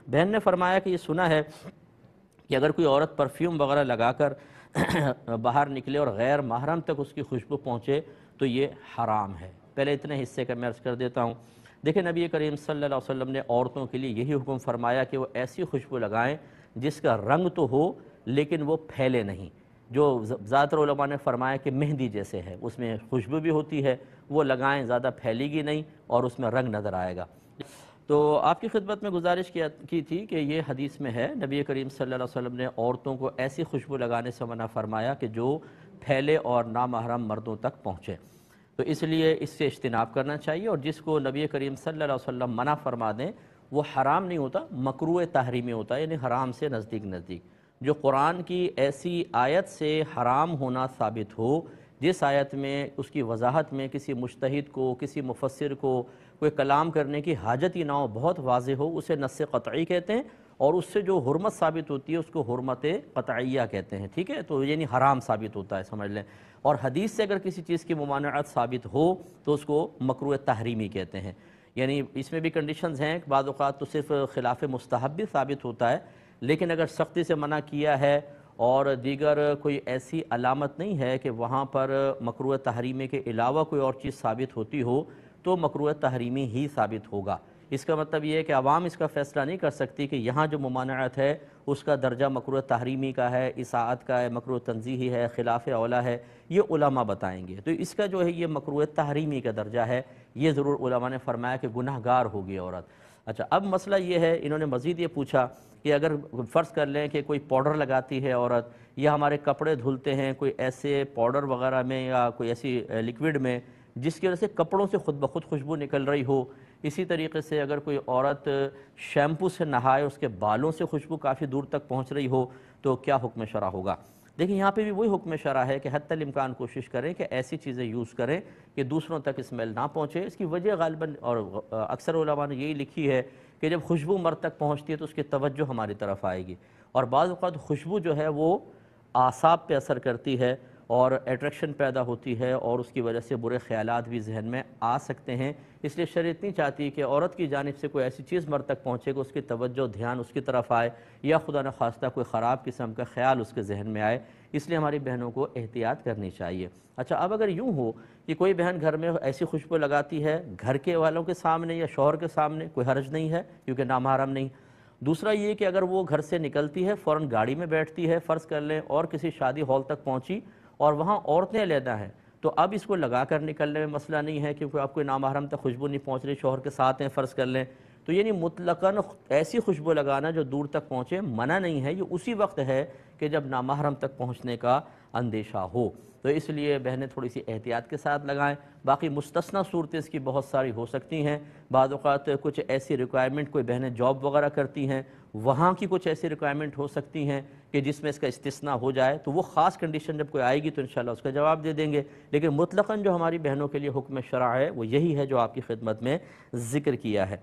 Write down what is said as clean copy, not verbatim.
بہن نے فرمایا کہ یہ سنا ہے کہ اگر کوئی عورت پرفیوم وغیرہ لگا کر باہر نکلے اور غیر محرم تک اس کی خوشبو پہنچے تو یہ حرام ہے۔ پہلے اتنے حصے کا میں عرض کر دیتا ہوں۔ دیکھیں نبی کریم صلی اللہ علیہ وسلم نے عورتوں کے لیے یہی حکم فرمایا کہ وہ ایسی خوشبو لگائیں جس کا رنگ تو ہو لیکن وہ پھیلے نہیں، جو زیادہ تر علماء نے فرمایا کہ مہندی جیسے ہے، اس میں خوشبو بھی ہوتی ہے، وہ لگائیں، زیادہ پھیلے گی نہیں اور اس میں رنگ نظر آئے گا۔ تو آپ کی خدمت میں گزارش کی تھی کہ یہ حدیث میں ہے نبی کریم صلی اللہ علیہ وسلم نے عورتوں کو ایسی خوشبو لگانے سے منع فرمایا کہ جو پھیلے اور نامحرم مردوں تک پہنچے، تو اس لیے اس سے اجتناب کرنا چاہیے، اور جس کو نبی کریم صلی اللہ علیہ وسلم منع فرما دیں وہ حرام نہیں ہوتا، مکروہ تحریمی ہوتا ہے، یعنی حرام سے نزدیک۔ جو قرآن کی ایسی آیت سے حرام ہونا ثابت ہو جس آیت میں اس کی وضاحت میں کسی مجتہد کو، کسی مفسر کو کوئی کلام کرنے کی حاجت ہی نہ ہو، بہت واضح ہو، اسے نص قطعی کہتے ہیں، اور اس سے جو حرمت ثابت ہوتی ہے اس کو حرمت قطعیہ کہتے ہیں، ٹھیک ہے؟ تو یعنی حرام ثابت ہوتا ہے، سمجھ لیں۔ اور حدیث سے اگر کسی چیز کی ممانعت ثابت ہو تو اس کو مکروہ تحریمی کہتے ہیں، یعنی اس میں بھی کنڈیشنز ہیں، بعض اوقات تو صرف خلاف مستحب بھی ثابت ہوتا ہے، لیکن اگر سختی سے منع کیا ہے اور دیگر کوئی ایسی علامت نہیں ہے کہ وہاں پر مکروہ تحریمی کے علاوہ کوئی اور چیز ثابت ہوتی ہو تو مکروہ تحریمی ہی ثابت ہوگا۔ اس کا مطلب یہ ہے کہ عوام اس کا فیصلہ نہیں کر سکتی کہ یہاں جو ممانعت ہے اس کا درجہ مکروہ تحریمی کا ہے، اصاعت کا ہے، مکروہ تنزیہی ہے، خلاف اولیٰ ہے، یہ علماء بتائیں گے۔ تو اس کا جو ہے یہ مکروہ تحریمی کا درجہ ہے، یہ ضرور علماء نے فرمایا کہ گناہ گار ہوگی عورت۔ اچھا، اب مسئلہ یہ ہے، انہوں نے مزید یہ پوچھا کہ اگر فرض کر لیں کہ کوئی پاؤڈر لگاتی ہے عورت، یا ہمارے کپڑے دھلتے ہیں کوئی ایسے پاؤڈر وغیرہ میں یا کوئی ایسی لیکوڈ میں جس کی وجہ سے کپڑوں سے خود بخود خوشبو نکل رہی ہو، اسی طریقے سے اگر کوئی عورت شیمپو سے نہائے اس کے بالوں سے خوشبو کافی دور تک پہنچ رہی ہو تو کیا حکم شرع ہوگا؟ دیکھیں یہاں پہ بھی وہی حکم شرع ہے کہ حتی الامکان کوشش کریں کہ ایسی چیزیں یوز کریں کہ دوسروں تک اسمیل نہ پہنچے۔ اس کی وجہ غالباً اور اکثر علماء نے یہی لکھی ہے کہ جب خوشبو مرد تک پہنچتی ہے تو اس کی توجہ ہماری طرف آئے گی، اور بعض اوقات خوشبو جو ہے وہ اعصاب پہ اثر کرتی ہے اور اٹریکشن پیدا ہوتی ہے، اور اس کی وجہ سے برے خیالات بھی ذہن میں آ سکتے ہیں۔ اس لیے شریعت نہیں چاہتی کہ عورت کی جانب سے کوئی ایسی چیز مرد تک پہنچے کہ اس کی توجہ دھیان اس کی طرف آئے، یا خدا نخواستہ کوئی خراب قسم کا خیال اس کے ذہن میں آئے، اس لیے ہماری بہنوں کو احتیاط کرنی چاہیے۔ اچھا، اب اگر یوں ہو کہ کوئی بہن گھر میں ایسی خوشبو لگاتی ہے گھر کے والوں کے سامنے یا شوہر کے سامنے، کوئی حرج نہیں ہے کیونکہ نامحرم نہیں۔ دوسرا یہ کہ اگر وہ گھر سے نکلتی ہے فوراً گاڑی میں بیٹھتی ہے، فرض کر لیں، اور کسی شادی ہال تک پہنچی اور وہاں عورتیں علیحدہ ہیں، تو اب اس کو لگا کر نکلنے میں مسئلہ نہیں ہے کیونکہ آپ کوئی نامحرم تک خوشبو نہیں پہنچ رہی، شوہر کے ساتھ ہیں فرض کر لیں، تو یعنی مطلقاً ایسی خوشبو لگانا جو دور تک پہنچے منع نہیں ہے، یہ اسی وقت ہے کہ جب نامحرم تک پہنچنے کا اندیشہ ہو، تو اس لیے بہنیں تھوڑی سی احتیاط کے ساتھ لگائیں۔ باقی مستثنیٰ صورتیں اس کی بہت ساری ہو سکتی ہیں، بعض اوقات کچھ ایسی ریکوائرمنٹ کوئی بہنیں جاب وغیرہ کرتی ہیں، وہاں کی کچھ ایسی ریکوائرمنٹ ہو سکتی ہیں کہ جس میں اس کا استثناء ہو جائے، تو وہ خاص کنڈیشن جب کوئی آئے گی تو انشاءاللہ اس کا جواب دے دیں گے، لیکن مطلقاً جو ہماری بہنوں کے لیے حکم شرع ہے وہ یہی ہے جو آپ کی خدمت میں ذکر کیا ہے۔